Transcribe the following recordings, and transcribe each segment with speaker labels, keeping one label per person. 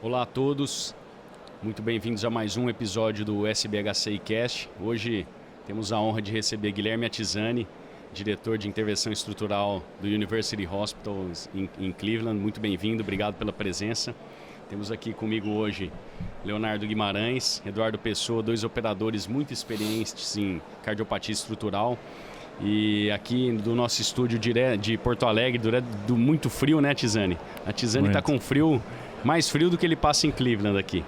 Speaker 1: Olá a todos, muito bem-vindos a mais um episódio do SBHCI Cast. Hoje temos a honra de receber Guilherme Atizani, diretor de intervenção estrutural do University Hospital em Cleveland. Muito bem-vindo, obrigado pela presença. Temos aqui comigo hoje Leonardo Guimarães, Eduardo Pessoa, dois operadores muito experientes em cardiopatia estrutural. E aqui do nosso estúdio de Porto Alegre, do muito frio, né, Atizani? A Atizani está com frio, mais frio do que ele passa em Cleveland aqui.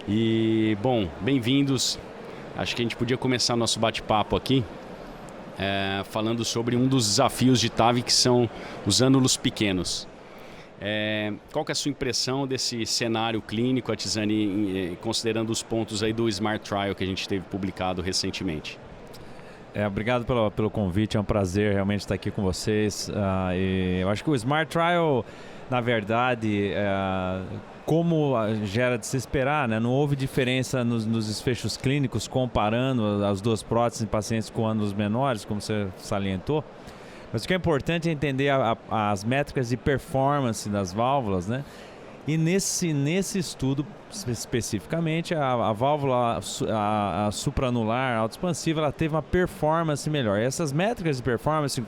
Speaker 1: E, bom, bem-vindos. Acho que a gente podia começar nosso bate-papo aqui falando sobre um dos desafios de TAV, que são os ânulos pequenos. Qual que é a sua impressão desse cenário clínico, Atizani, considerando os pontos aí do SMART Trial que a gente teve publicado recentemente?
Speaker 2: Obrigado pelo convite, é um prazer realmente estar aqui com vocês. E eu acho que o SMART Trial, na verdade, como já era de se esperar, né? Não houve diferença nos desfechos clínicos comparando as duas próteses em pacientes com ânulos menores, como você salientou. Mas o que é importante é entender as métricas de performance das válvulas, né? E nesse estudo, especificamente, a válvula supraanular autoexpansiva, ela teve uma performance melhor. E essas métricas de performance,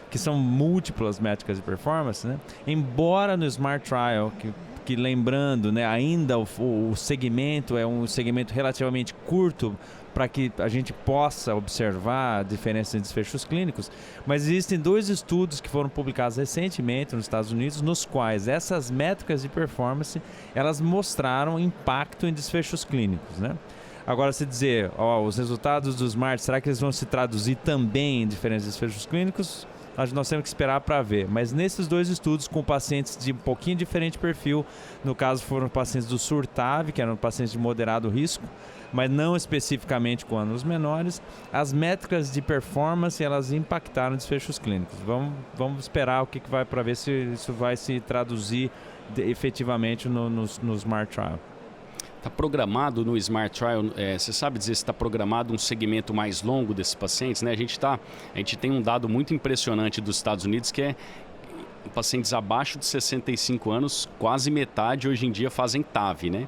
Speaker 2: que são múltiplas métricas de performance, né? Embora no SMART Trial, que lembrando, né, ainda o segmento é um segmento relativamente curto para que a gente possa observar a diferença em desfechos clínicos, mas existem dois estudos que foram publicados recentemente nos Estados Unidos, nos quais essas métricas de performance, elas mostraram impacto em desfechos clínicos, né? Agora, se dizer, os resultados do SMART, será que eles vão se traduzir também em diferentes desfechos clínicos? Nós temos que esperar para ver. Mas nesses dois estudos, com pacientes de um pouquinho diferente perfil, no caso foram pacientes do SURTAV, que eram pacientes de moderado risco, mas não especificamente com ânulos menores, as métricas de performance, elas impactaram desfechos clínicos. Vamos esperar o que vai para ver se isso vai se traduzir efetivamente no SMART Trial.
Speaker 1: Está programado no SMART Trial, você sabe dizer se está programado um segmento mais longo desses pacientes, né? A gente tem um dado muito impressionante dos Estados Unidos, que é pacientes abaixo de 65 anos, quase metade hoje em dia fazem TAV, né?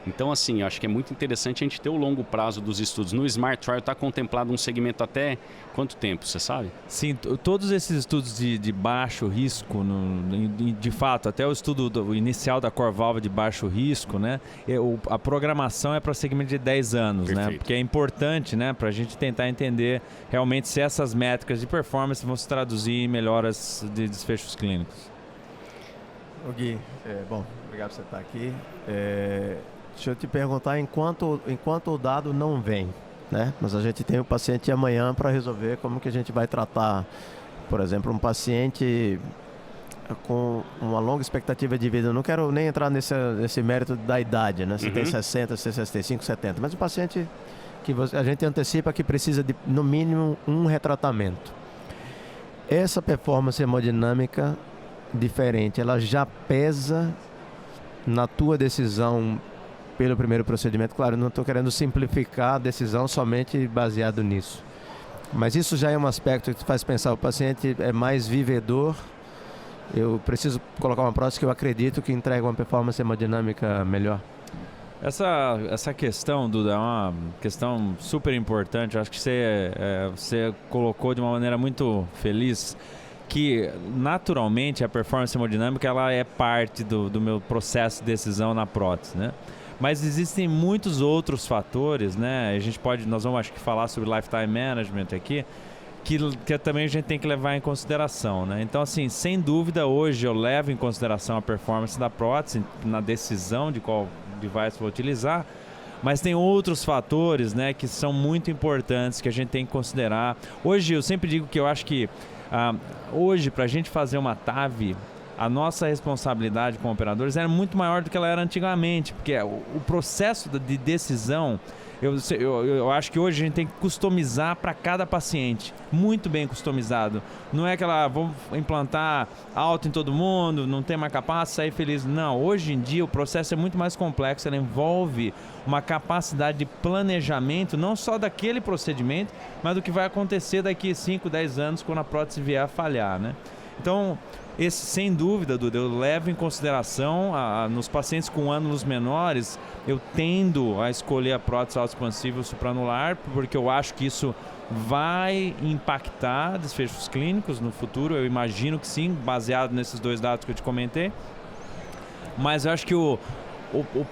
Speaker 1: Então, assim, acho que é muito interessante a gente ter o longo prazo dos estudos. No SMART Trial está contemplado um segmento até quanto tempo, você sabe?
Speaker 2: Sim, todos esses estudos de baixo risco, de fato, até o estudo inicial da Core Valve de baixo risco, né? A programação é para segmento de 10 anos, né? Porque é importante, né, para a gente tentar entender realmente se essas métricas de performance vão se traduzir em melhoras de desfechos clínicos.
Speaker 3: O Gui, bom, obrigado por você estar aqui. Deixa eu te perguntar, enquanto o dado não vem, né? Mas a gente tem o paciente amanhã para resolver como que a gente vai tratar, por exemplo, um paciente com uma longa expectativa de vida. Eu não quero nem entrar nesse mérito da idade, né? Se tem 60, se tem 65, 70. Mas um paciente que a gente antecipa que precisa de, no mínimo, um retratamento. Essa performance hemodinâmica diferente, ela já pesa na tua decisão pelo primeiro procedimento? Claro, não estou querendo simplificar a decisão somente baseado nisso, mas isso já é um aspecto que faz pensar, o paciente é mais vivedor, eu preciso colocar uma prótese que eu acredito que entrega uma performance hemodinâmica melhor.
Speaker 2: Essa questão, Duda, é uma questão super importante. Acho que você colocou de uma maneira muito feliz que, naturalmente, a performance hemodinâmica ela é parte do meu processo de decisão na prótese, né? Mas existem muitos outros fatores, né? Nós vamos, acho que, falar sobre lifetime management aqui, que também a gente tem que levar em consideração, né? Então, assim, sem dúvida, hoje eu levo em consideração a performance da prótese na decisão de qual device vou utilizar, mas tem outros fatores, né, que são muito importantes que a gente tem que considerar. Hoje, eu sempre digo que eu acho que hoje, para a gente fazer uma TAV, a nossa responsabilidade como operadores era muito maior do que ela era antigamente, porque o processo de decisão, eu acho que hoje a gente tem que customizar para cada paciente, muito bem customizado. Não é aquela, vamos implantar alto em todo mundo, não tem mais capacidade, sair feliz. Não, hoje em dia o processo é muito mais complexo, ele envolve uma capacidade de planejamento, não só daquele procedimento, mas do que vai acontecer daqui a 5, 10 anos quando a prótese vier a falhar, né? Então, esse, sem dúvida, Duda, eu levo em consideração nos pacientes com ânulos menores, eu tendo a escolher a prótese autoexpansível supranular, porque eu acho que isso vai impactar desfechos clínicos no futuro, eu imagino que sim, baseado nesses 2 dados que eu te comentei. Mas eu acho que o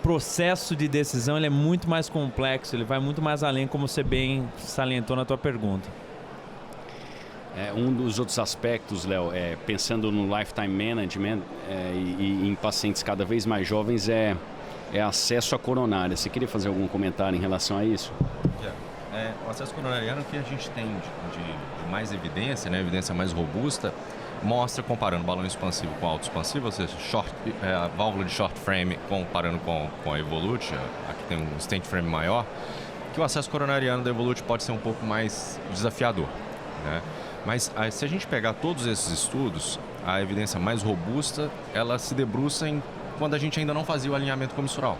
Speaker 2: processo de decisão ele é muito mais complexo, ele vai muito mais além, como você bem salientou na tua pergunta.
Speaker 1: Um dos outros aspectos, Léo, pensando no lifetime management e em pacientes cada vez mais jovens, é acesso à coronária. Você queria fazer algum comentário em relação a isso?
Speaker 4: O acesso coronariano que a gente tem de mais evidência, né, evidência mais robusta, mostra comparando balão expansivo com autoexpansivo, ou seja, a válvula de short frame comparando com a Evolute, aqui tem um stent frame maior, que o acesso coronariano da Evolute pode ser um pouco mais desafiador, né? Mas se a gente pegar todos esses estudos, a evidência mais robusta, ela se debruça em quando a gente ainda não fazia o alinhamento comissural,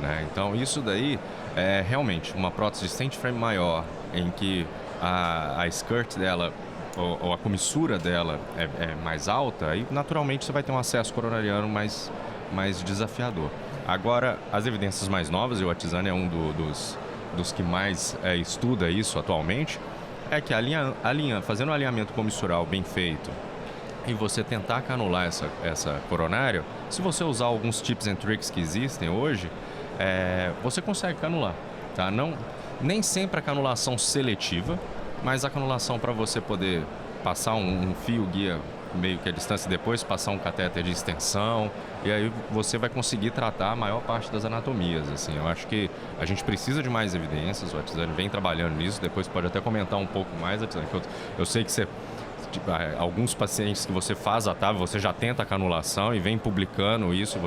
Speaker 4: né? Então isso daí é realmente uma prótese de stent frame maior, em que a skirt dela ou a comissura dela é mais alta, aí naturalmente você vai ter um acesso coronariano mais desafiador. Agora, as evidências mais novas, e o Atizani é um dos que mais estuda isso atualmente, é que fazendo um alinhamento comissural bem feito e você tentar canular essa coronária, se você usar alguns tips and tricks que existem hoje, você consegue canular, tá? Nem sempre a canulação seletiva, mas a canulação para você poder passar um fio guia meio que a distância e depois passar um catéter de extensão, e aí você vai conseguir tratar a maior parte das anatomias. Assim, eu acho que a gente precisa de mais evidências, o Atizani vem trabalhando nisso, depois pode até comentar um pouco mais, Atizani, que eu sei que você, alguns pacientes que você faz a TAV, você já tenta a canulação e vem publicando isso,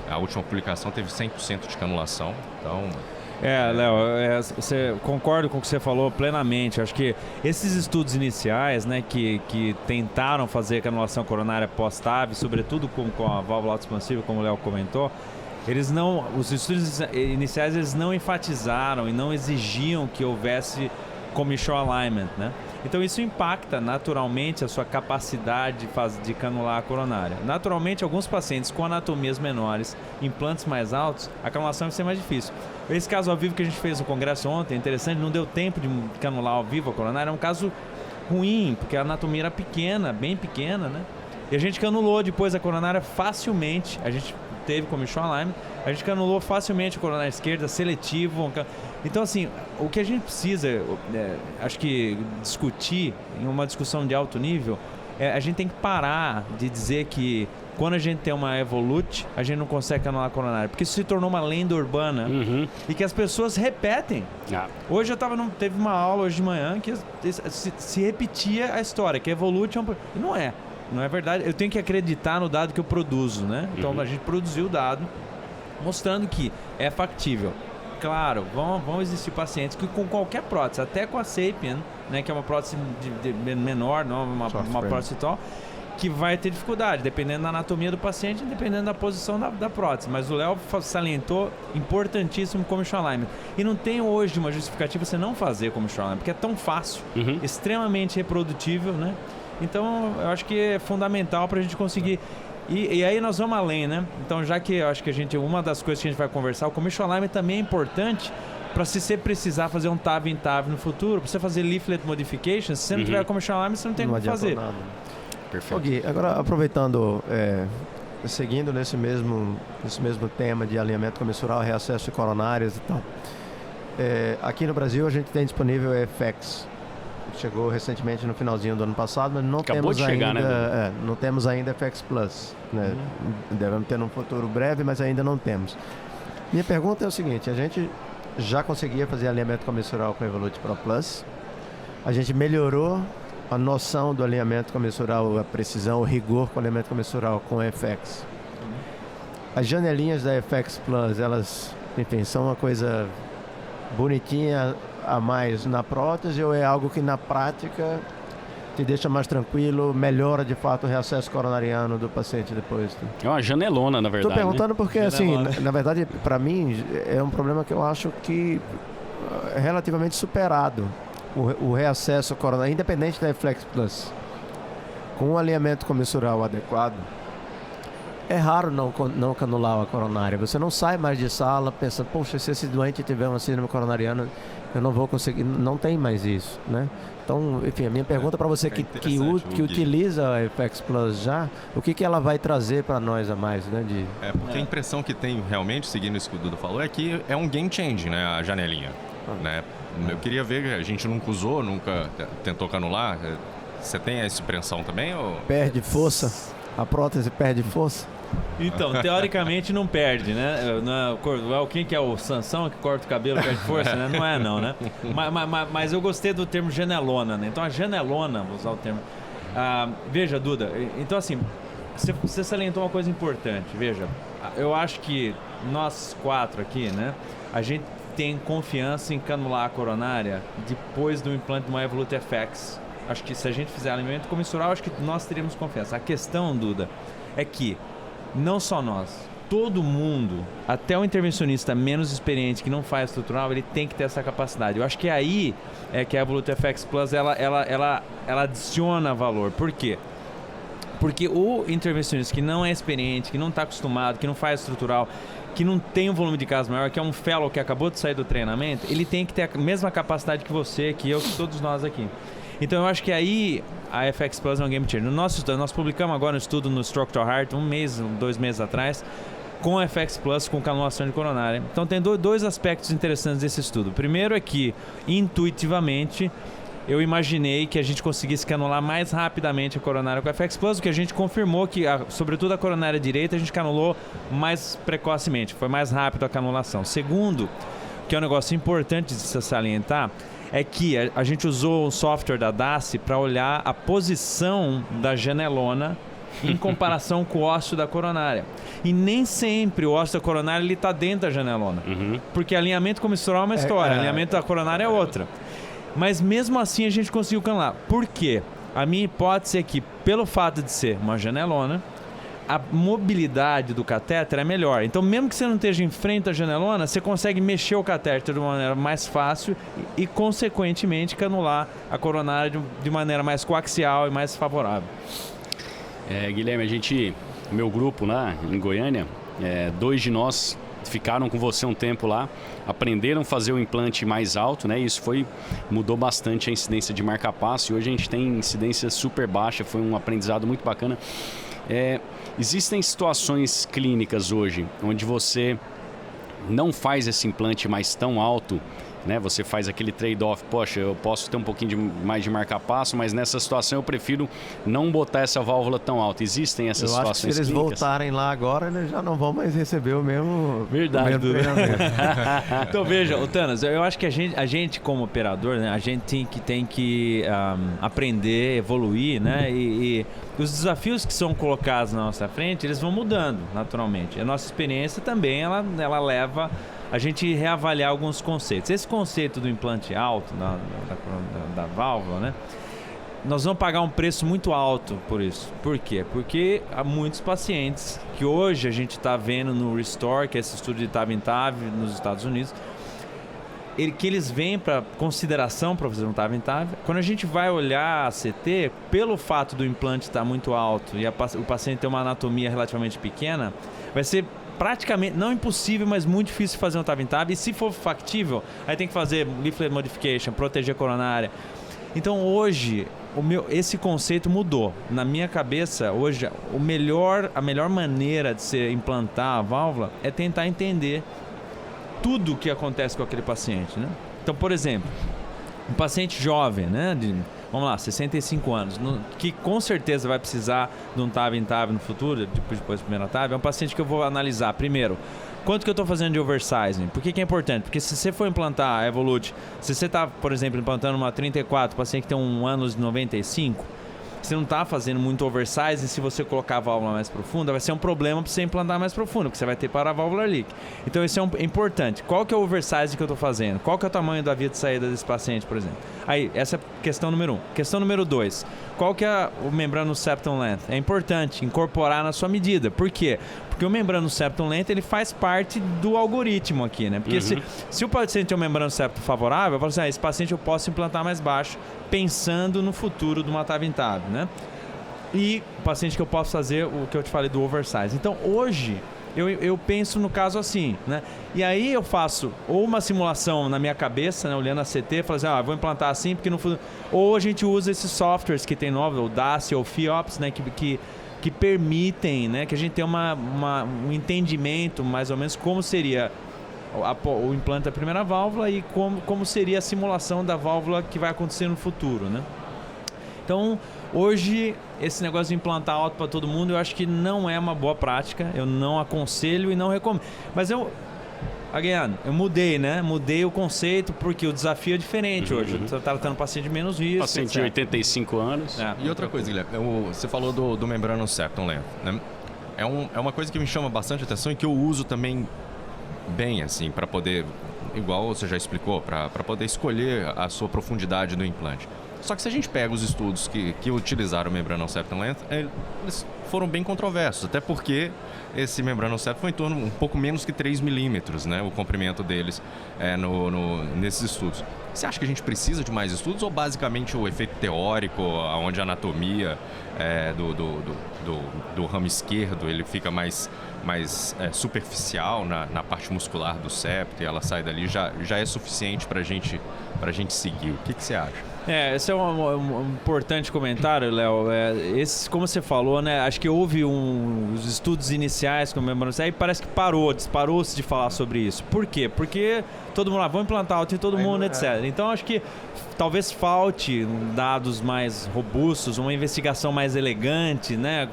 Speaker 4: a última publicação teve 100% de canulação, então...
Speaker 2: Léo, concordo com o que você falou plenamente. Acho que esses estudos iniciais, né, que tentaram fazer a canulação coronária pós-TAV, sobretudo com a válvula autoexpansiva, como o Léo comentou, os estudos iniciais eles não enfatizaram e não exigiam que houvesse commission alignment, né? Então isso impacta naturalmente a sua capacidade de canular a coronária. Naturalmente, alguns pacientes com anatomias menores, implantes mais altos, a canulação vai ser mais difícil. Esse caso ao vivo que a gente fez no congresso ontem, interessante, não deu tempo de canular ao vivo a coronária, é um caso ruim, porque a anatomia era pequena, bem pequena, né? E a gente canulou depois a coronária facilmente, a gente teve commission alignment, a gente canulou facilmente a coronária esquerda, seletivo. Então, assim, o que a gente precisa, acho que discutir em uma discussão de alto nível, a gente tem que parar de dizer que quando a gente tem uma Evolute, a gente não consegue canular a coronária, porque isso se tornou uma lenda urbana e que as pessoas repetem. Hoje teve uma aula hoje de manhã que se repetia a história, que a Evolute não é verdade. Eu tenho que acreditar no dado que eu produzo, né? Então a gente produziu o dado mostrando que é factível. Claro, vão existir pacientes que com qualquer prótese, até com a Sapien, né, que é uma prótese menor, não uma prótese tal, que vai ter dificuldade, dependendo da anatomia do paciente, dependendo da posição da prótese. Mas o Léo salientou, importantíssimo, commission alignment. E não tem hoje uma justificativa você não fazer commission alignment, porque é tão fácil, extremamente reprodutível, né? Então, eu acho que é fundamental para a gente conseguir... E aí nós vamos além, né? Então, já que eu acho que uma das coisas que a gente vai conversar, o commission alignment também é importante para se você precisar fazer um TAV em TAV no futuro, para você fazer leaflet modifications, se você não tiver commission alignment, você não tem o que fazer.
Speaker 3: Nada.
Speaker 1: Perfeito.
Speaker 3: Gui, agora aproveitando, seguindo nesse mesmo tema de alinhamento comissural, reacesso de coronárias e tal, aqui no Brasil a gente tem disponível o FX. Chegou recentemente no finalzinho do ano passado, mas não não temos ainda FX Plus, né? Devemos ter num futuro breve, mas ainda não temos. Minha pergunta é o seguinte: a gente já conseguia fazer alinhamento comissural com o Evolute Pro Plus, a gente melhorou a noção do alinhamento comissural, a precisão, o rigor com o alinhamento comissural com o FX. As janelinhas da FX Plus, elas, enfim, são uma coisa bonitinha a mais na prótese, ou é algo que na prática te deixa mais tranquilo, melhora de fato o reacesso coronariano do paciente depois?
Speaker 1: É uma janelona, na verdade.
Speaker 3: Estou perguntando porque, assim, na verdade, para mim, é um problema que eu acho que é relativamente superado, o reacesso coronariano, independente da FX Plus. com um alinhamento comissural adequado, é raro não canular a coronária. Você não sai mais de sala pensando, poxa, se esse doente tiver uma síndrome coronariana, eu não vou conseguir. Não tem mais isso, né? Então, enfim, a minha pergunta para você que utiliza a FX Plus já, o que ela vai trazer para nós a mais, né?
Speaker 4: Porque a impressão que tem realmente, seguindo isso que o Duda falou, é que é um game change, né? A janelinha, né? Eu queria ver, a gente nunca usou, nunca tentou canular. Você tem essa impressão também? Ou...
Speaker 3: Perde força? A prótese perde força?
Speaker 2: Então, teoricamente não perde, né? Quem que é o Sansão que corta o cabelo perde força, né? Não é não, né? Mas eu gostei do termo janelona, né? Então a janelona, vou usar o termo. Veja, Duda, então assim, você salientou uma coisa importante. Veja, eu acho que nós 4 aqui, né? A gente tem confiança em canular a coronária depois do implante de uma Evolut FX. Acho que se a gente fizer alinhamento comissural, acho que nós teríamos confiança. A questão, Duda, é que não só nós, todo mundo, até o intervencionista menos experiente que não faz estrutural, ele tem que ter essa capacidade. Eu acho que aí é que a Evolut FX Plus ela adiciona valor. Por quê? Porque o intervencionista que não é experiente, que não está acostumado, que não faz estrutural, que não tem um volume de casos maior, que é um fellow que acabou de sair do treinamento, ele tem que ter a mesma capacidade que você, que eu, que todos nós aqui. Então eu acho que aí a FX Plus é um game changer. No nosso estudo, nós publicamos agora um estudo no Structural Heart, 2 meses atrás, com a FX Plus, com canulação de coronária. Então tem dois aspectos interessantes desse estudo. O primeiro é que, intuitivamente, eu imaginei que a gente conseguisse canular mais rapidamente a coronária com a FX Plus, o que a gente confirmou que, sobretudo a coronária direita, a gente canulou mais precocemente, foi mais rápido a canulação. Segundo, que é um negócio importante de se salientar, é que a gente usou o software da DASI para olhar a posição da janelona em comparação com o ósseo da coronária. E nem sempre o ósseo da coronária está dentro da janelona. Porque alinhamento comissural é uma história, alinhamento da coronária é outra. Mas mesmo assim a gente conseguiu canular. Por quê? A minha hipótese é que, pelo fato de ser uma janelona, a mobilidade do catéter é melhor. Então, mesmo que você não esteja em frente à janelona, você consegue mexer o catéter de uma maneira mais fácil e consequentemente, canular a coronária de maneira mais coaxial e mais favorável.
Speaker 1: Guilherme, o meu grupo lá em Goiânia, 2 de nós ficaram com você um tempo lá, aprenderam a fazer o implante mais alto, né? Isso mudou bastante a incidência de marca-passo e hoje a gente tem incidência super baixa, foi um aprendizado muito bacana. Existem situações clínicas hoje onde você não faz esse implante mais tão alto, né? Você faz aquele trade-off, poxa, eu posso ter um pouquinho mais de marca-passo, mas nessa situação eu prefiro não botar essa válvula tão alta. Existem essas situações clínicas?
Speaker 3: Se eles voltarem lá agora, eles já não vão mais receber o mesmo...
Speaker 2: Verdade, treinamento. Então veja, Tanas, eu acho que a gente como operador, né, a gente tem que aprender, evoluir, né? E os desafios que são colocados na nossa frente, eles vão mudando naturalmente. A nossa experiência também, ela leva a gente reavaliar alguns conceitos. Esse conceito do implante alto, da válvula, né? Nós vamos pagar um preço muito alto por isso. Por quê? Porque há muitos pacientes que hoje a gente está vendo no Restore, que é esse estudo de TAV em TAV nos Estados Unidos, que eles vêm para consideração para fazer um TAV em TAV. Quando a gente vai olhar a CT, pelo fato do implante estar muito alto e o paciente ter uma anatomia relativamente pequena, vai ser praticamente, não impossível, mas muito difícil fazer um TAV em TAV. E se for factível, aí tem que fazer leaflet modification, proteger a coronária. Então hoje, esse conceito mudou. Na minha cabeça, hoje, a melhor maneira de se implantar a válvula é tentar entender tudo o que acontece com aquele paciente, né? Então, por exemplo, um paciente jovem, né? Vamos lá, 65 anos, que com certeza vai precisar de um TAV em TAV no futuro, depois da primeira TAV, é um paciente que eu vou analisar primeiro. Quanto que eu estou fazendo de oversizing? Por que é importante? Porque se você for implantar a Evolut, se você está, por exemplo, implantando uma 34, paciente que tem 1 ano de 95, você não está fazendo muito oversize, e se você colocar a válvula mais profunda, vai ser um problema para você implantar mais profundo, porque você vai ter paravalvular leak. Então isso é importante. Qual que é o oversize que eu estou fazendo? Qual que é o tamanho da via de saída desse paciente, por exemplo? Aí, essa é a questão número 1. Questão número 2. Qual que é o membrano septum length? É importante incorporar na sua medida. Por quê? Porque o membrano septum length, ele faz parte do algoritmo aqui, né? Porque se o paciente tem um membrano septum favorável, eu falo assim, esse paciente eu posso implantar mais baixo, pensando no futuro de uma TAV em TAV, né? e o paciente que eu posso fazer o que eu te falei do oversize. Então, hoje, eu penso no caso assim, né? E aí eu faço ou uma simulação na minha cabeça, né, olhando a CT, falo assim, vou implantar assim, porque no futuro... Ou a gente usa esses softwares que tem novos, o DASI ou FIOPS, né, que permitem, né, que a gente tenha um entendimento mais ou menos como seria o implante da primeira válvula e como seria a simulação da válvula que vai acontecer no futuro, né? Então, hoje, esse negócio de implantar auto para todo mundo, eu acho que não é uma boa prática, eu não aconselho e não recomendo. Mas eu mudei, né? Mudei o conceito porque o desafio é diferente hoje. Eu estou tratando paciente de menos risco.
Speaker 1: Paciente de 85 anos.
Speaker 4: E outra coisa, Guilherme, você falou do membrana septum length, né? É uma coisa que me chama bastante atenção e que eu uso também bem, assim, para poder, igual você já explicou, para poder escolher a sua profundidade do implante. Só que se a gente pega os estudos que utilizaram o membrana septum length, eles foram bem controversos, até porque esse membrana septum foi em torno um pouco menos que 3 milímetros, né, o comprimento deles nesses estudos. Você acha que a gente precisa de mais estudos ou basicamente o efeito teórico, onde a anatomia do ramo esquerdo ele fica mais superficial na parte muscular do septo e ela sai dali, já é suficiente para a gente seguir? O que você acha?
Speaker 2: Esse é um importante comentário, Léo. Como você falou, né? Acho que houve os estudos iniciais com o membrana septum, aí parece que disparou-se de falar sobre isso. Por quê? Porque todo mundo vamos implantar auto em todo mundo, etc. Então acho que talvez falte dados mais robustos, uma investigação mais elegante, né?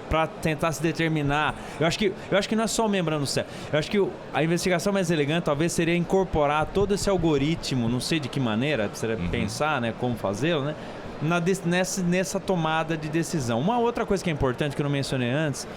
Speaker 2: Para tentar se determinar. Eu acho que não é só o membrana septum. Eu acho que a investigação mais elegante talvez seria incorporar todo esse algoritmo, não sei de que maneira, precisaria pensar, né, como fazê-lo, né, nessa tomada de decisão. Uma outra coisa que é importante, que eu não mencionei antes,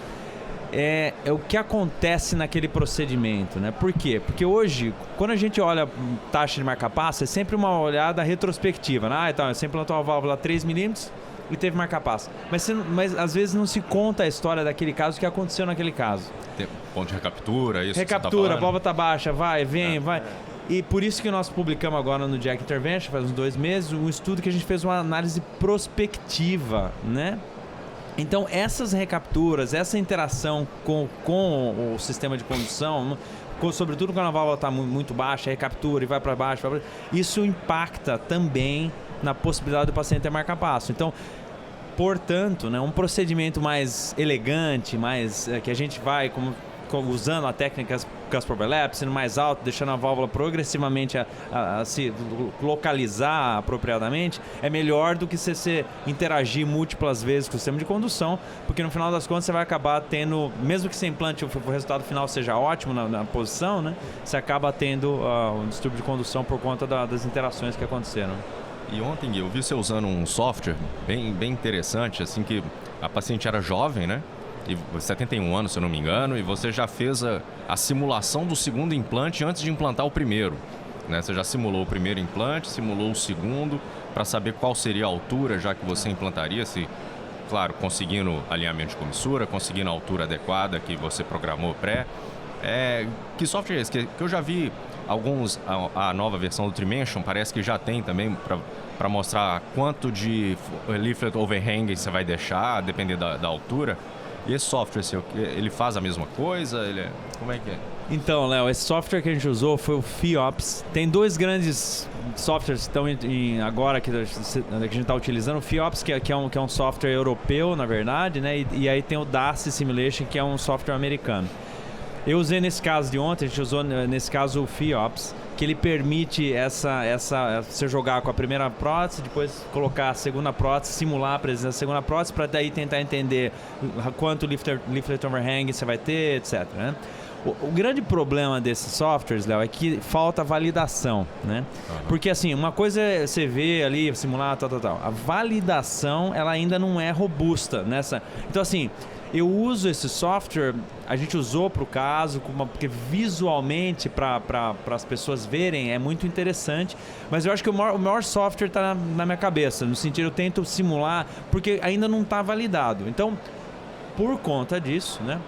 Speaker 2: é o que acontece naquele procedimento, né? Por quê? Porque hoje, quando a gente olha taxa de marca-passo, é sempre uma olhada retrospectiva, né? Então, você implantou uma válvula 3 milímetros, e teve marca-passo. Mas às vezes não se conta a história daquele caso, o que aconteceu naquele caso.
Speaker 4: Tem ponto de recaptura, isso
Speaker 2: recaptura, a válvula está baixa, vai. E por isso que nós publicamos agora no Jack Intervention, faz uns 2 meses, um estudo que a gente fez uma análise prospectiva, né? Então, essas recapturas, essa interação com o sistema de condução, sobretudo quando a válvula está muito baixa, recaptura e vai para baixo, isso impacta também na possibilidade do paciente ter marca-passo. Então, portanto, né, um procedimento mais elegante, que a gente vai usando a técnica Cusp Overlap, sendo mais alto, deixando a válvula progressivamente a se localizar apropriadamente, é melhor do que você interagir múltiplas vezes com o sistema de condução, porque no final das contas você vai acabar tendo, mesmo que você implante o resultado final seja ótimo na posição, né, você acaba tendo um distúrbio de condução por conta das interações que aconteceram.
Speaker 4: E ontem eu vi você usando um software bem interessante, assim, que a paciente era jovem, né? E 71 anos, se eu não me engano, e você já fez a simulação do segundo implante antes de implantar o primeiro, né? Você já simulou o primeiro implante, simulou o segundo, para saber qual seria a altura já que você implantaria, claro, conseguindo alinhamento de comissura, conseguindo a altura adequada que você programou pré. Que software é esse? Que eu já vi a nova versão do Trimension, parece que já tem também para mostrar quanto de leaflet overhang você vai deixar, dependendo da altura. E esse software, ele faz a mesma coisa? Como é que é?
Speaker 2: Então, Léo, esse software que a gente usou foi o FIOPS. Tem 2 grandes softwares que estão agora que a gente está utilizando. O FIOPS, que é um software europeu, na verdade, né? E aí tem o DASI Simulation, que é um software americano. Eu usei nesse caso de ontem, a gente usou nesse caso o FIOPS, que ele permite você jogar com a primeira prótese, depois colocar a segunda prótese, simular a presença da segunda prótese, para daí tentar entender quanto leaflet overhang você vai ter, etc. Né? O grande problema desses softwares, Léo, é que falta validação, né? Porque assim, uma coisa é você ver ali, simular, tal. A validação, ela ainda não é robusta nessa. Então assim, eu uso esse software, a gente usou para o caso, porque visualmente, para as pessoas verem, é muito interessante, mas eu acho que o maior software está na minha cabeça, no sentido, eu tento simular, porque ainda não está validado. Então, por conta disso, né,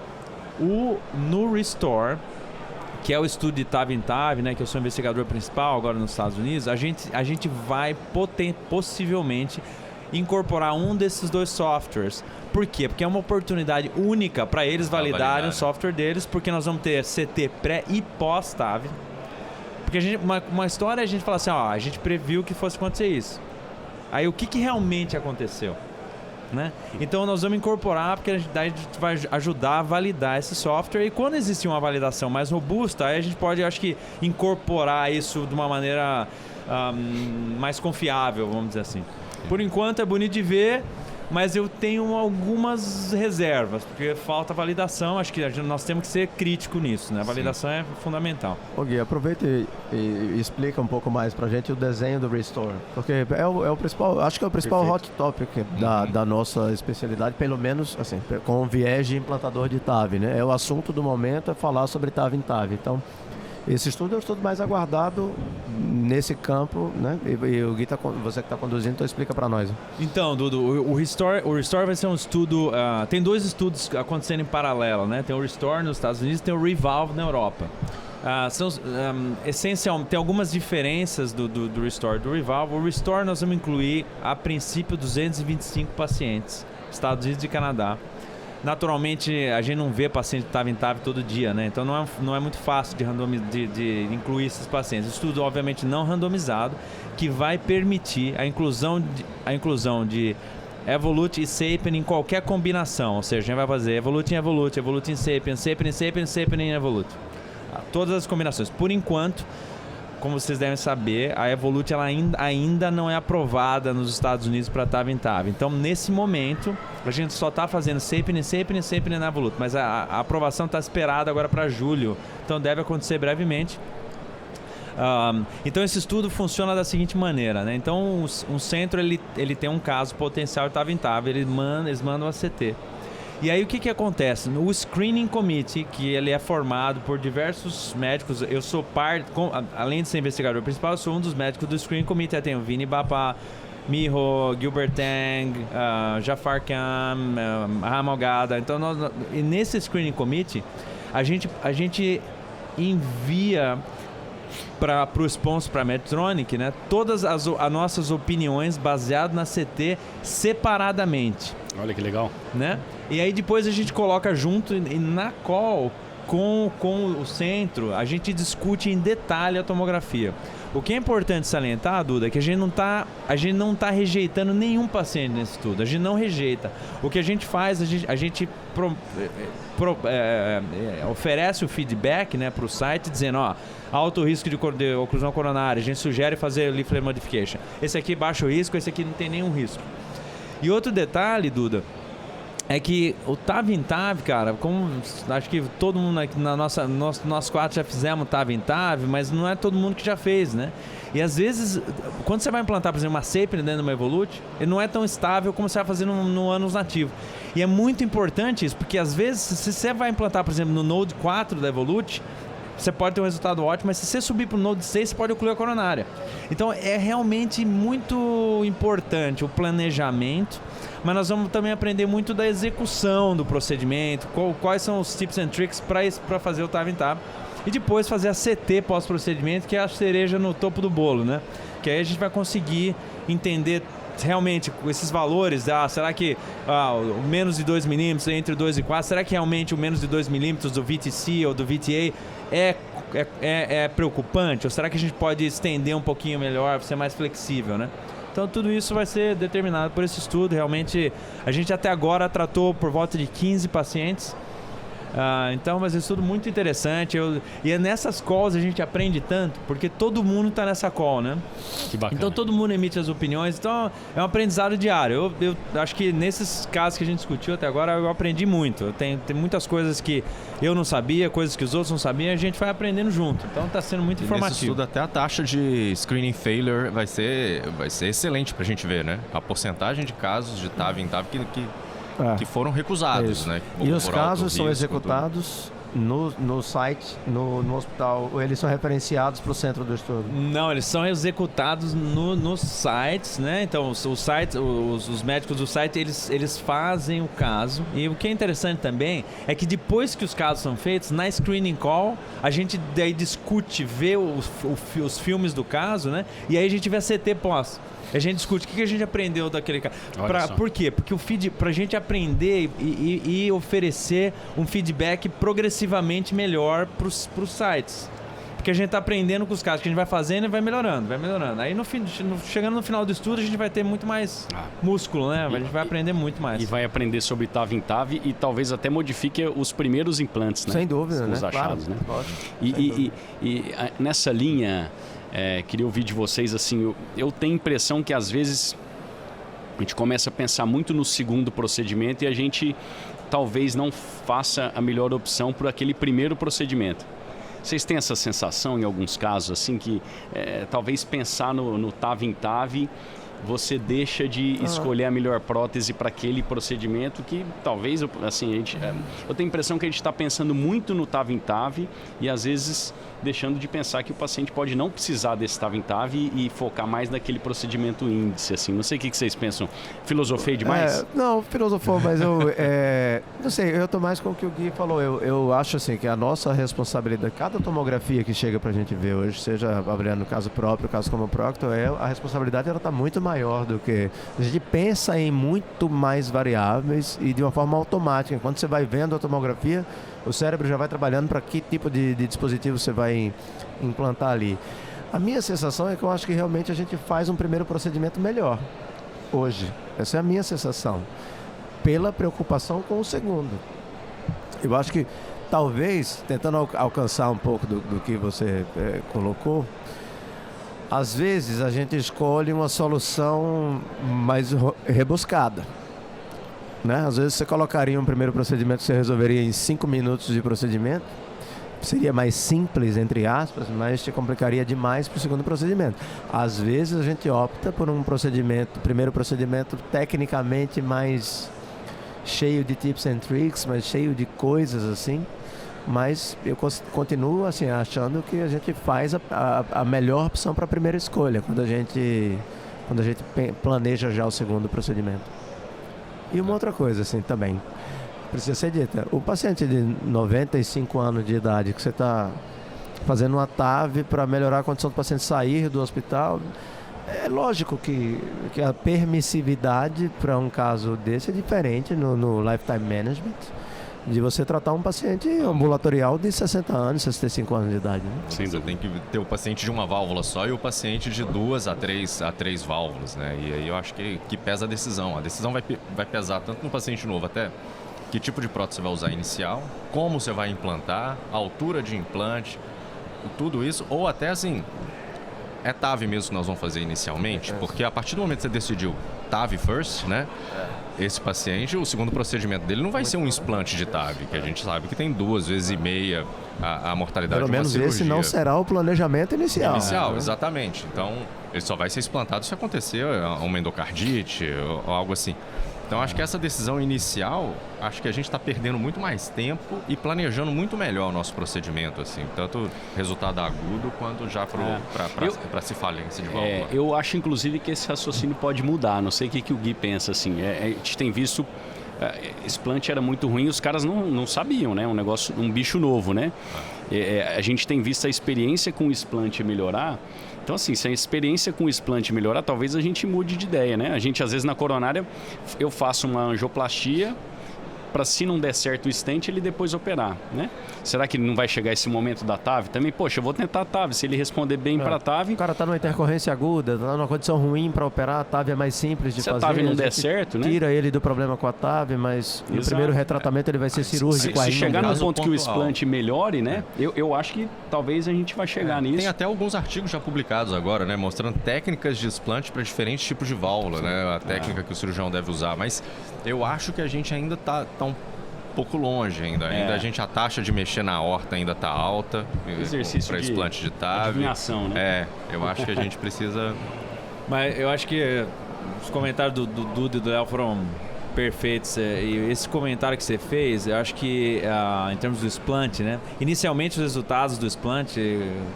Speaker 2: no Restore, que é o estudo de TAV em TAV, né, que eu sou investigador principal agora nos Estados Unidos, a gente vai possivelmente incorporar um desses 2 softwares. Por quê? Porque é uma oportunidade única para eles validarem o software deles, porque nós vamos ter CT pré e pós-TAV. Porque uma história é a gente falar assim, ó, a gente previu que fosse acontecer isso. Aí o que realmente aconteceu? Né? Então nós vamos incorporar, porque daí a gente vai ajudar a validar esse software, e quando existir uma validação mais robusta, aí a gente pode, acho que, incorporar isso de uma maneira mais confiável, vamos dizer assim. Por enquanto é bonito de ver, mas eu tenho algumas reservas, porque falta validação. Acho que nós temos que ser crítico nisso, né? A validação é fundamental.
Speaker 3: Ô Gui, aproveita e explica um pouco mais pra gente o desenho do Restore, porque é o principal, acho que é o principal hot topic da nossa especialidade, pelo menos assim, com o viés de implantador de TAV, né? É o assunto do momento, é falar sobre TAV em TAV. Então, esse estudo é o estudo mais aguardado nesse campo, né? E o Gui, você que está conduzindo, então explica para nós.
Speaker 2: Então, Dudu, o Restore vai ser um estudo... tem 2 estudos acontecendo em paralelo, né? Tem o Restore nos Estados Unidos e tem o Revolve na Europa. Essencialmente, tem algumas diferenças do Restore e do Revolve. O Restore nós vamos incluir, a princípio, 225 pacientes, Estados Unidos e Canadá. Naturalmente, a gente não vê paciente TAV em TAV todo dia, né? Então não é muito fácil de incluir esses pacientes. Estudo, obviamente, não randomizado, que vai permitir a inclusão de Evolut e Sapien em qualquer combinação. Ou seja, a gente vai fazer Evolut em Evolut, Evolut em Sapien, Sapien em Sapien, Sapien em Evolut. Todas as combinações. Por enquanto, como vocês devem saber, a Evolut ela ainda não é aprovada nos Estados Unidos para TAV em TAV. Então, nesse momento, a gente só está fazendo Sapien na Evolut, mas a aprovação está esperada agora para julho, então deve acontecer brevemente. Então, esse estudo funciona da seguinte maneira, né? Então, um centro ele tem um caso potencial de TAV em TAV, eles mandam a CT. E aí o que acontece? O Screening Committee, que ele é formado por diversos médicos, eu sou parte, além de ser investigador principal, eu sou um dos médicos do Screening Committee. Eu tenho Vini Bapa, Miho, Gilbert Tang, Jafar Khan, Ramal Gada. Então, e nesse Screening Committee, a gente envia para o sponsor, para a Medtronic, né, todas as nossas opiniões baseadas na CT separadamente.
Speaker 1: Olha que legal.
Speaker 2: Né? E aí depois a gente coloca junto e na call com o centro, a gente discute em detalhe a tomografia. O que é importante salientar, Duda, é que a gente não tá rejeitando nenhum paciente nesse estudo. A gente não rejeita. O que a gente faz, a gente oferece o feedback, né, para o site, dizendo, ó, alto risco de oclusão coronária, a gente sugere fazer leaflet modification. Esse aqui baixo risco, esse aqui não tem nenhum risco. E outro detalhe, Duda, é que o TAV em TAV, cara, como acho que todo mundo aqui nós 4 já fizemos TAV em TAV, mas não é todo mundo que já fez, né? E às vezes, quando você vai implantar, por exemplo, uma Sapien dentro de uma Evolut, ele não é tão estável como você vai fazer no ânus nativo. E é muito importante isso, porque às vezes, se você vai implantar, por exemplo, no Node 4 da Evolut, você pode ter um resultado ótimo, mas se você subir para o Node 6, você pode ocluir a coronária. Então, é realmente muito importante o planejamento, mas nós vamos também aprender muito da execução do procedimento, quais são os tips and tricks para fazer o TAV em TAV. E depois fazer a CT pós-procedimento, que é a cereja no topo do bolo, né? Que aí a gente vai conseguir entender realmente esses valores, será que o menos de 2 milímetros entre 2 e 4, será que realmente o menos de 2 milímetros do VTC ou do VTA é preocupante? Ou será que a gente pode estender um pouquinho melhor, ser mais flexível, né? Então tudo isso vai ser determinado por esse estudo. Realmente a gente até agora tratou por volta de 15 pacientes. Então, mas é um estudo muito interessante. E é nessas calls a gente aprende tanto, porque todo mundo está nessa call, né?
Speaker 1: Que bacana.
Speaker 2: Então todo mundo emite as opiniões. Então é um aprendizado diário. Eu acho que nesses casos que a gente discutiu até agora, eu aprendi muito. Tem muitas coisas que eu não sabia, coisas que os outros não sabiam, e a gente vai aprendendo junto. Então está sendo muito informativo.
Speaker 4: Nesse estudo até a taxa de screening failure vai ser excelente para a gente ver, né? A porcentagem de casos de TAV em TAV que foram recusados, né?
Speaker 3: E os casos são executados no site, no hospital, ou eles são referenciados para o centro do estudo?
Speaker 2: Não, eles são executados nos sites, né? Então, os médicos do site, eles fazem o caso. E o que é interessante também é que depois que os casos são feitos, na screening call, a gente daí discute, vê os filmes do caso, né? E aí a gente vê a CT pós. A gente discute o que a gente aprendeu daquele caso. Por quê? Porque pra gente aprender e oferecer um feedback progressivamente melhor pros sites. Porque a gente tá aprendendo com os casos que a gente vai fazendo e vai melhorando. Aí chegando no final do estudo, a gente vai ter muito mais músculo, né? A gente vai aprender muito mais.
Speaker 1: E vai aprender sobre TAV em TAV e talvez até modifique os primeiros implantes, né?
Speaker 3: Sem dúvida,
Speaker 1: os
Speaker 3: né?
Speaker 1: achados,
Speaker 3: Claro.
Speaker 1: né? E nessa linha, queria ouvir de vocês, assim, eu tenho a impressão que às vezes a gente começa a pensar muito no segundo procedimento e a gente talvez não faça a melhor opção por aquele primeiro procedimento. Vocês têm essa sensação em alguns casos, assim, que talvez pensar no TAV em TAV, você deixa de escolher a melhor prótese para aquele procedimento que talvez, assim, eu tenho a impressão que a gente está pensando muito no TAV em TAV e às vezes deixando de pensar que o paciente pode não precisar desse TAV em TAV e focar mais naquele procedimento índice, assim. Não sei o que vocês pensam. Filosofei demais?
Speaker 3: Não, filosofou, mas eu não sei, eu estou mais com o que o Gui falou. Eu acho assim que a nossa responsabilidade, cada tomografia que chega para a gente ver hoje, seja avaliando o caso próprio, o caso como Proctor, a responsabilidade ela está muito maior do que... A gente pensa em muito mais variáveis e de uma forma automática. Quando você vai vendo a tomografia, o cérebro já vai trabalhando para que tipo de dispositivo você vai implantar ali. A minha sensação é que eu acho que realmente a gente faz um primeiro procedimento melhor hoje. Essa é a minha sensação. Pela preocupação com o segundo. Eu acho que talvez, tentando alcançar um pouco do que você colocou, às vezes a gente escolhe uma solução mais rebuscada. Né? Às vezes você colocaria um primeiro procedimento que você resolveria em 5 minutos de procedimento. Seria mais simples, entre aspas, mas te complicaria demais para o segundo procedimento. Às vezes a gente opta por um primeiro procedimento tecnicamente mais cheio de tips and tricks, mais cheio de coisas assim. Mas eu continuo assim, achando que a gente faz a melhor opção para a primeira escolha, quando a gente planeja já o segundo procedimento. E uma outra coisa assim também, precisa ser dita, o paciente de 95 anos de idade que você está fazendo uma TAV para melhorar a condição do paciente sair do hospital, é lógico que a permissividade para um caso desse é diferente no Lifetime Management de você tratar um paciente ambulatorial de 60 anos, 65 anos de idade. Né?
Speaker 4: Sim, você tem que ter o paciente de uma válvula só e o paciente de 2 a 3 válvulas, né? E aí eu acho que pesa a decisão. A decisão vai pesar tanto no paciente novo, até que tipo de prótese você vai usar inicial, como você vai implantar, a altura de implante, tudo isso, ou até assim, é TAV mesmo que nós vamos fazer inicialmente, porque a partir do momento que você decidiu TAV first, né? Esse paciente, o segundo procedimento dele não vai ser um explante de TAV, que a gente sabe que tem 2,5 vezes a mortalidade
Speaker 3: Pelo
Speaker 4: de uma
Speaker 3: menos
Speaker 4: cirurgia.
Speaker 3: esse não será o planejamento inicial.
Speaker 4: Exatamente. Então, ele só vai ser explantado se acontecer uma endocardite ou algo assim. Então, acho que essa decisão inicial, acho que a gente está perdendo muito mais tempo e planejando muito melhor o nosso procedimento, assim, tanto resultado agudo quanto já para se falência de válvula.
Speaker 1: Eu acho, inclusive, que esse raciocínio pode mudar. Não sei o que o Gui pensa, assim. A gente tem visto... explante era muito ruim, os caras não sabiam, né? Um bicho novo, né? A gente tem visto a experiência com o explante melhorar. Então, assim, se a experiência com o explante melhorar, talvez a gente mude de ideia, né? A gente, às vezes, na coronária, eu faço uma angioplastia para, se não der certo o stent, ele depois operar, né? Será que não vai chegar esse momento da TAV? Também, poxa, eu vou tentar a TAV. Se ele responder bem para a TAV...
Speaker 3: O cara está numa intercorrência aguda, está numa condição ruim para operar, a TAV é mais simples de fazer.
Speaker 1: Se a TAV não der certo, né?
Speaker 3: Tira ele do problema com a TAV, mas no primeiro retratamento ele vai ser cirúrgico ainda.
Speaker 1: Se chegar no ponto que o explante melhore, né? Eu acho que talvez a gente vai chegar nisso.
Speaker 4: Tem até alguns artigos já publicados agora, né? Mostrando técnicas de explante para diferentes tipos de válvula, né? A técnica que o cirurgião deve usar. Mas eu acho que a gente ainda está um pouco longe ainda. A taxa de mexer na aorta ainda está alta.
Speaker 1: Exercício
Speaker 4: para explante de TAV.
Speaker 1: Adivinhação, né?
Speaker 4: Eu acho que a gente precisa...
Speaker 2: Mas eu acho que os comentários do Dudu e do Léo foram Perfeito. E esse comentário que você fez, eu acho que em termos do explant, né? Inicialmente os resultados do explant,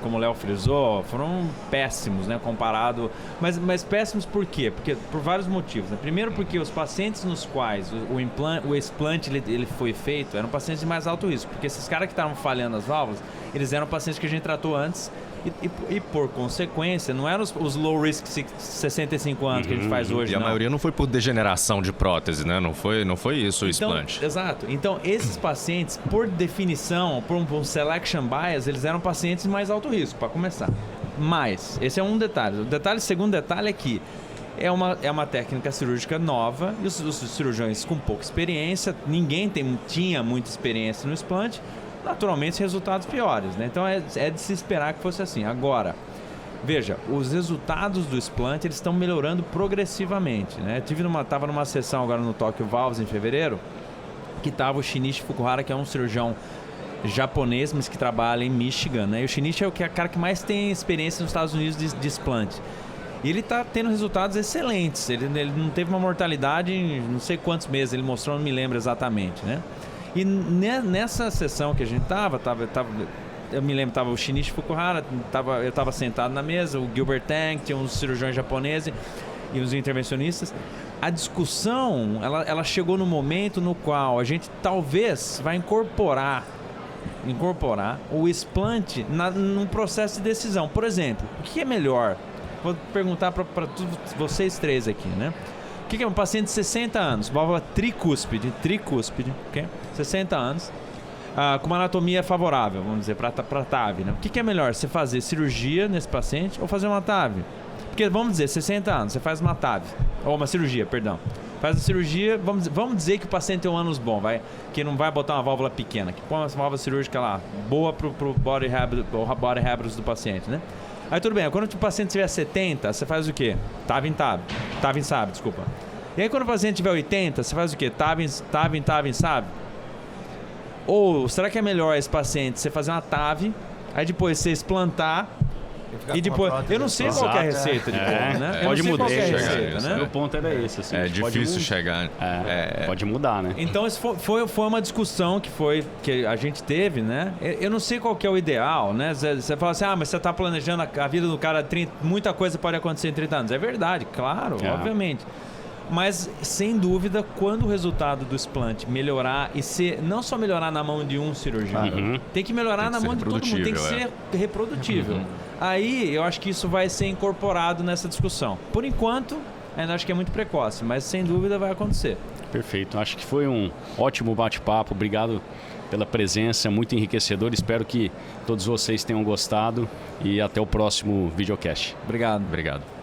Speaker 2: como o Léo frisou, foram péssimos, né? Comparado... Mas péssimos por quê? Porque, por vários motivos, né? Primeiro porque os pacientes nos quais o explant ele foi feito eram pacientes de mais alto risco. Porque esses caras que estavam falhando as válvulas, eles eram pacientes que a gente tratou antes e por consequência, não eram os low risk 65 anos que a gente faz hoje,
Speaker 4: E a maioria não foi por degeneração de prótese, né? Não foi isso o explante.
Speaker 2: Exato. Então, esses pacientes, por definição, por um selection bias, eles eram pacientes de mais alto risco, para começar. Mas, esse é um detalhe. O segundo detalhe é que é uma técnica cirúrgica nova e os cirurgiões com pouca experiência, ninguém tinha muita experiência no explante, naturalmente resultados piores, né? Então é de se esperar que fosse assim. Agora, veja, os resultados do explante eles estão melhorando progressivamente, né? Tava numa sessão agora no Tokyo Valves em fevereiro, que estava o Shinichi Fukuhara, que é um cirurgião japonês, mas que trabalha em Michigan, né? E o Shinichi é o cara que mais tem experiência nos Estados Unidos de explante. E ele está tendo resultados excelentes. Ele não teve uma mortalidade em não sei quantos meses, ele mostrou, não me lembro exatamente, né? E nessa sessão que a gente eu me lembro, estava o Shinichi Fukuhara, eu estava sentado na mesa, o Gilbert Tang, tinha uns cirurgiões japoneses e os intervencionistas. A discussão, ela chegou no momento no qual a gente talvez vai incorporar o explante num processo de decisão. Por exemplo, o que é melhor? Vou perguntar para vocês três aqui, né? O que é um paciente de 60 anos, válvula tricúspide, ok? 60 anos, com uma anatomia favorável, vamos dizer, para TAV, né? O que é melhor, você fazer cirurgia nesse paciente ou fazer uma TAV? Porque, vamos dizer, 60 anos, você faz uma TAV, ou uma cirurgia, perdão. Faz a cirurgia, vamos dizer que o paciente tem um ânus bom, que não vai botar uma válvula pequena, que põe uma válvula cirúrgica lá, boa pro body habitus do paciente, né? Aí tudo bem, quando o paciente tiver 70, você faz o quê? TAV em SAB, desculpa. E aí quando o paciente tiver 80, você faz o quê? TAV em SAB? Ou será que é melhor esse paciente você fazer uma TAV, aí depois você explantar e depois... Eu não sei qual que é a receita de bolo, né?
Speaker 1: Pode mudar.
Speaker 2: Né?
Speaker 1: O ponto era esse. Assim,
Speaker 4: é difícil chegar.
Speaker 1: Pode mudar, né?
Speaker 2: Então, isso foi uma discussão que a gente teve, né? Eu não sei qual que é o ideal, né? Você fala assim, mas você está planejando a vida do cara, muita coisa pode acontecer em 30 anos. É verdade, claro, obviamente. Mas, sem dúvida, quando o resultado do explante melhorar não só melhorar na mão de um cirurgião, tem que melhorar na mão de todo mundo, tem que ser reprodutível. Aí, eu acho que isso vai ser incorporado nessa discussão. Por enquanto, ainda acho que é muito precoce, mas sem dúvida vai acontecer.
Speaker 1: Perfeito, acho que foi um ótimo bate-papo, obrigado pela presença, muito enriquecedor, espero que todos vocês tenham gostado e até o próximo videocast.
Speaker 2: Obrigado.